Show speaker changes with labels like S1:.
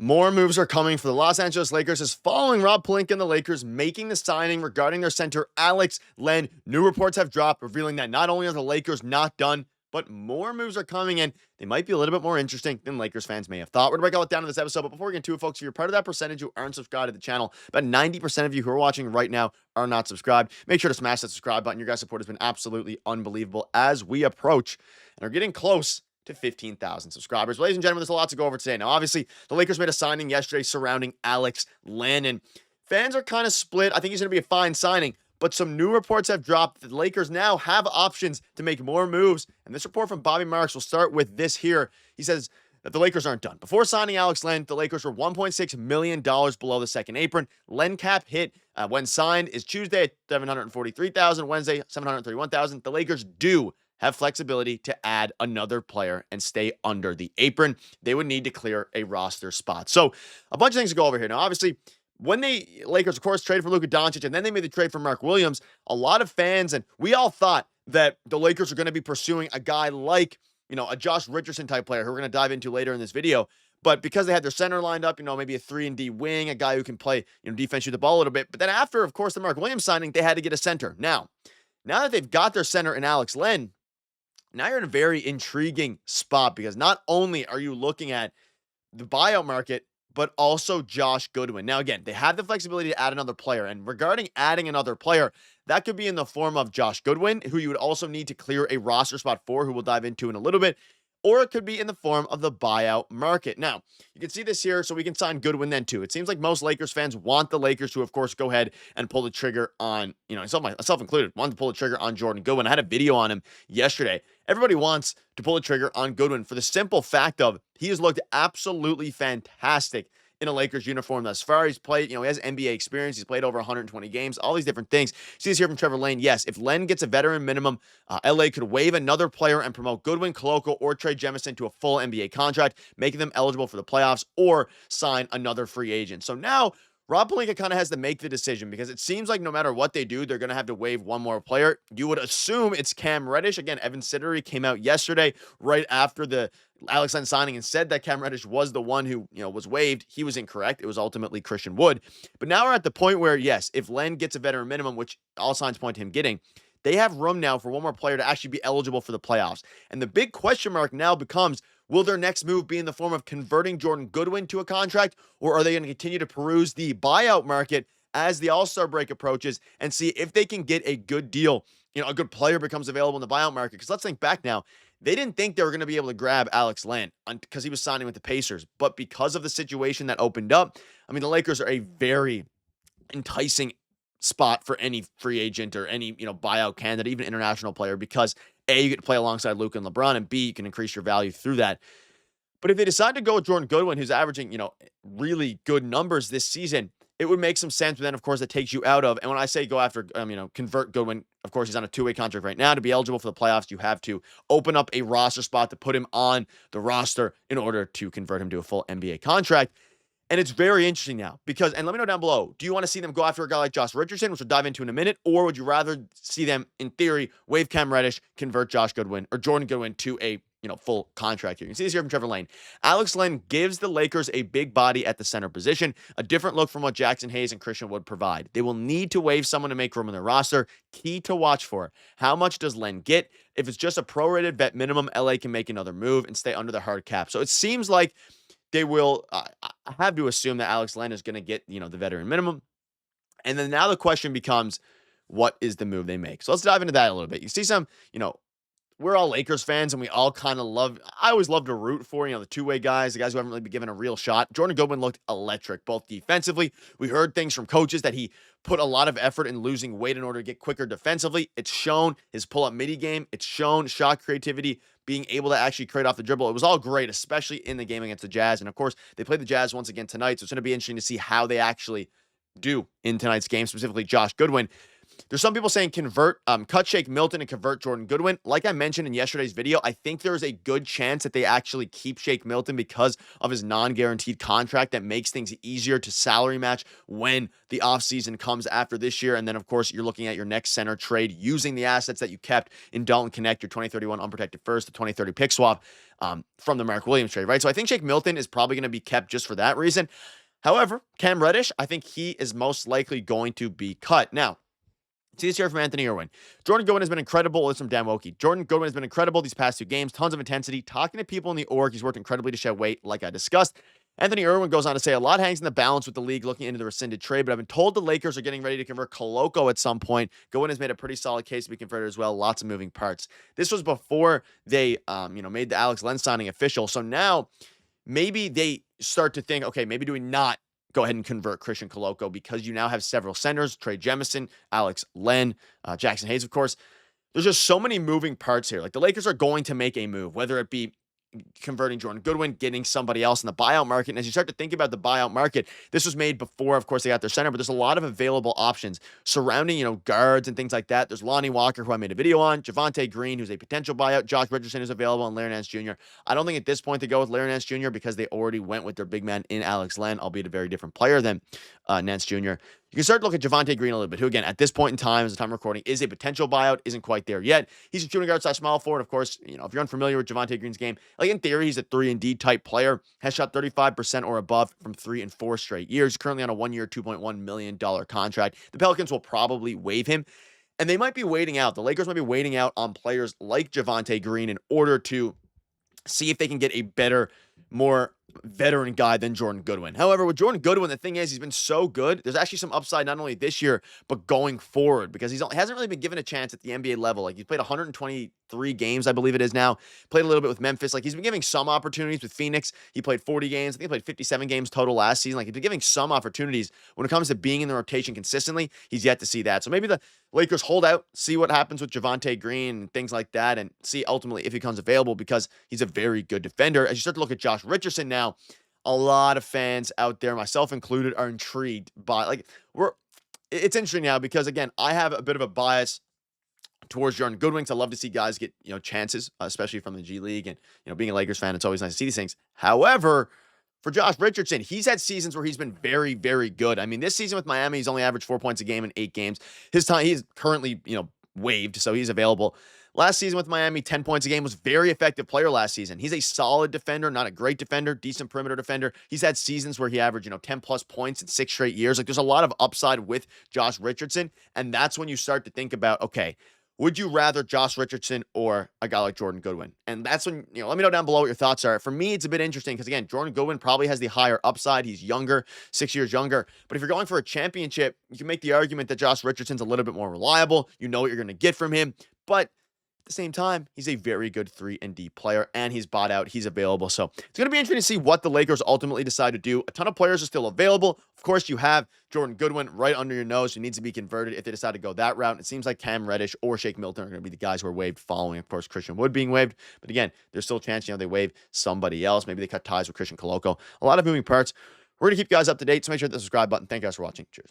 S1: More moves are coming for the Los Angeles Lakers as following Rob Pelinka and the Lakers making the signing regarding their center Alex Len. New reports have dropped revealing that not only are the Lakers not done, but more moves are coming in. They might be a little bit more interesting than Lakers fans may have thought. We're going to break all it down in this episode, but before we get into it, folks, if you're part of that percentage who aren't subscribed to the channel, about 90% of you who are watching right now are not subscribed. Make sure to smash that subscribe button. Your guys' support has been absolutely unbelievable as we approach and are getting close to 15,000 subscribers. Ladies and gentlemen, there's a lot to go over today. Now, obviously, the Lakers made a signing yesterday surrounding Alex Len, and fans are kind of split. I think he's going to be a fine signing, but some new reports have dropped that the Lakers now have options to make more moves, and this report from Bobby Marks will start with this here. He says that the Lakers aren't done. Before signing Alex Len, the Lakers were $1.6 million below the second apron. Len cap hit when signed is Tuesday at $743,000, Wednesday $731,000. The Lakers do have flexibility to add another player and stay under the apron. They would need to clear a roster spot. So a bunch of things to go over here. Now, obviously, when the Lakers, of course, traded for Luka Doncic and then they made the trade for Mark Williams, a lot of fans and we all thought that the Lakers are going to be pursuing a guy like, a Josh Richardson type player who we're going to dive into later in this video. But because they had their center lined up, maybe a 3-and-D wing, a guy who can play, defense, shoot the ball a little bit. But then after, of course, the Mark Williams signing, they had to get a center. Now that they've got their center in Alex Len, now you're in a very intriguing spot because not only are you looking at the buyout market, but also Josh Goodwin. Now, again, they have the flexibility to add another player. And regarding adding another player, that could be in the form of Josh Goodwin, who you would also need to clear a roster spot for, who we'll dive into in a little bit. Or it could be in the form of the buyout market. Now, you can see this here, so we can sign Goodwin then too. It seems like most Lakers fans want the Lakers to, of course, go ahead and pull the trigger on, myself included, wanted to pull the trigger on Jordan Goodwin. I had a video on him yesterday. Everybody wants to pull the trigger on Goodwin for the simple fact of he has looked absolutely fantastic in a Lakers uniform thus far. He's played, he has NBA experience. He's played over 120 games, all these different things. See this here from Trevor Lane. Yes, if Len gets a veteran minimum, LA could waive another player and promote Goodwin, Koloko, or trade Jemison to a full NBA contract, making them eligible for the playoffs or sign another free agent. So now Rob Pelinka kind of has to make the decision because it seems like no matter what they do, they're going to have to waive one more player. You would assume it's Cam Reddish. Again, Evan Siddery came out yesterday right after the Alex Len signing and said that Cam Reddish was the one who, was waived. He was incorrect. It was ultimately Christian Wood. But now we're at the point where, yes, if Len gets a veteran minimum, which all signs point to him getting, they have room now for one more player to actually be eligible for the playoffs. And the big question mark now becomes, will their next move be in the form of converting Jordan Goodwin to a contract, or are they going to continue to peruse the buyout market as the All-Star break approaches and see if they can get a good deal, a good player becomes available in the buyout market? Because let's think back now. They didn't think they were going to be able to grab Alex Len because he was signing with the Pacers. But because of the situation that opened up, the Lakers are a very enticing spot for any free agent or any, buyout candidate, even international player, because A, you get to play alongside Luka and LeBron, and B, you can increase your value through that. But if they decide to go with Jordan Goodwin, who's averaging, really good numbers this season, it would make some sense. But then, of course, it takes you out of, and when I say go after, convert Goodwin, of course, he's on a two-way contract right now. To be eligible for the playoffs, you have to open up a roster spot to put him on the roster in order to convert him to a full NBA contract. And it's very interesting now because, and let me know down below, do you want to see them go after a guy like Josh Richardson, which we'll dive into in a minute, or would you rather see them, in theory, waive Cam Reddish, convert Josh Goodwin or Jordan Goodwin to a, full contract here? You can see this here from Trevor Lane. Alex Len gives the Lakers a big body at the center position, a different look from what Jackson Hayes and Christian Wood provide. They will need to waive someone to make room in their roster. Key to watch for. How much does Len get? If it's just a prorated vet minimum, LA can make another move and stay under the hard cap. So it seems like they will, I have to assume that Alex Len is going to get, the veteran minimum. And then now the question becomes, what is the move they make? So let's dive into that a little bit. You see some, we're all Lakers fans and we all kind of I always love to root for, the two-way guys, the guys who haven't really been given a real shot. Jordan Goodwin looked electric, both defensively. We heard things from coaches that he put a lot of effort in losing weight in order to get quicker defensively. It's shown his pull-up midi game. It's shown shot creativity, being able to actually create off the dribble. It was all great, especially in the game against the Jazz. And of course, they played the Jazz once again tonight. So it's going to be interesting to see how they actually do in tonight's game, specifically Josh Goodwin. There's some people saying cut Shake Milton and convert Jordan Goodwin. Like I mentioned in yesterday's video, I think there's a good chance that they actually keep Shake Milton because of his non-guaranteed contract that makes things easier to salary match when the offseason comes after this year. And then, of course, you're looking at your next center trade using the assets that you kept in Dalton, Knecht, your 2031 unprotected first, the 2030 pick swap from the Mark Williams trade, right? So I think Shake Milton is probably going to be kept just for that reason. However, Cam Reddish, I think he is most likely going to be cut. Now, see this here from Anthony Irwin. Jordan Goodwin has been incredible. It's from Dan Wokey. Jordan Goodwin has been incredible these past 2 games. Tons of intensity. Talking to people in the org, he's worked incredibly to shed weight, like I discussed. Anthony Irwin goes on to say, a lot hangs in the balance with the league looking into the rescinded trade, but I've been told the Lakers are getting ready to convert Koloko at some point. Goodwin has made a pretty solid case to be converted as well. Lots of moving parts. This was before they made the Alex Len signing official. So now maybe they start to think, okay, maybe do we not go ahead and convert Christian Koloko because you now have several centers, Trey Jemison, Alex Len, Jackson Hayes, of course. There's just so many moving parts here. Like the Lakers are going to make a move, whether it be converting Jordan Goodwin, getting somebody else in the buyout market. And as you start to think about the buyout market, this was made before, of course, they got their center, but there's a lot of available options surrounding, guards and things like that. There's Lonnie Walker, who I made a video on, Javonte Green, who's a potential buyout, Josh Richardson is available, and Larry Nance Jr. I don't think at this point they go with Larry Nance Jr. because they already went with their big man in Alex Len, albeit a very different player than Nance Jr. You can start to look at Javonte Green a little bit, who, again, at this point in time, as the time of recording, is a potential buyout, isn't quite there yet. He's a shooting guard / small forward. Of course, if you're unfamiliar with Javonte Green's game, like in theory, he's a 3-and-D type player, has shot 35% or above from 3 in 4 straight years, currently on a 1-year, $2.1 million contract. The Pelicans will probably waive him, and they might be waiting out. The Lakers might be waiting out on players like Javonte Green in order to see if they can get a better, more veteran guy than Jordan Goodwin. However, with Jordan Goodwin, the thing is, he's been so good. There's actually some upside not only this year, but going forward, because he hasn't really been given a chance at the NBA level. Like, he's played 123 games, I believe it is now. Played a little bit with Memphis. Like, he's been giving some opportunities with Phoenix. He played 40 games. I think he played 57 games total last season. Like, he's been giving some opportunities. When it comes to being in the rotation consistently, he's yet to see that. So maybe the Lakers hold out, see what happens with Javonte Green and things like that, and see ultimately if he becomes available, because he's a very good defender. As you start to look at Josh Richardson now, a lot of fans out there, myself included, are intrigued by, it's interesting now because, again, I have a bit of a bias towards Jordan Goodwin. I love to see guys get, chances, especially from the G League, and, being a Lakers fan, it's always nice to see these things. However, for Josh Richardson, he's had seasons where he's been very, very good. I mean, this season with Miami, he's only averaged 4 points a game in 8 games. He's currently, waived, so he's available. Last season with Miami, 10 points a game, was very effective player last season. He's a solid defender, not a great defender, decent perimeter defender. He's had seasons where he averaged, 10 plus points in 6 straight years. Like, there's a lot of upside with Josh Richardson. And that's when you start to think about, okay, would you rather Josh Richardson or a guy like Jordan Goodwin? And that's when, let me know down below what your thoughts are. For me, it's a bit interesting because, again, Jordan Goodwin probably has the higher upside. He's younger, 6 years younger. But if you're going for a championship, you can make the argument that Josh Richardson's a little bit more reliable. You know what you're going to get from him. But at the same time, he's a very good 3-and-D player, and he's bought out. He's available. So it's going to be interesting to see what the Lakers ultimately decide to do. A ton of players are still available. Of course, you have Jordan Goodwin right under your nose who needs to be converted if they decide to go that route. It seems like Cam Reddish or Shake Milton are going to be the guys who are waived following, of course, Christian Wood being waived. But again, there's still a chance, they waive somebody else. Maybe they cut ties with Christian Koloko. A lot of moving parts. We're going to keep you guys up to date, so make sure to hit the subscribe button. Thank you guys for watching. Cheers.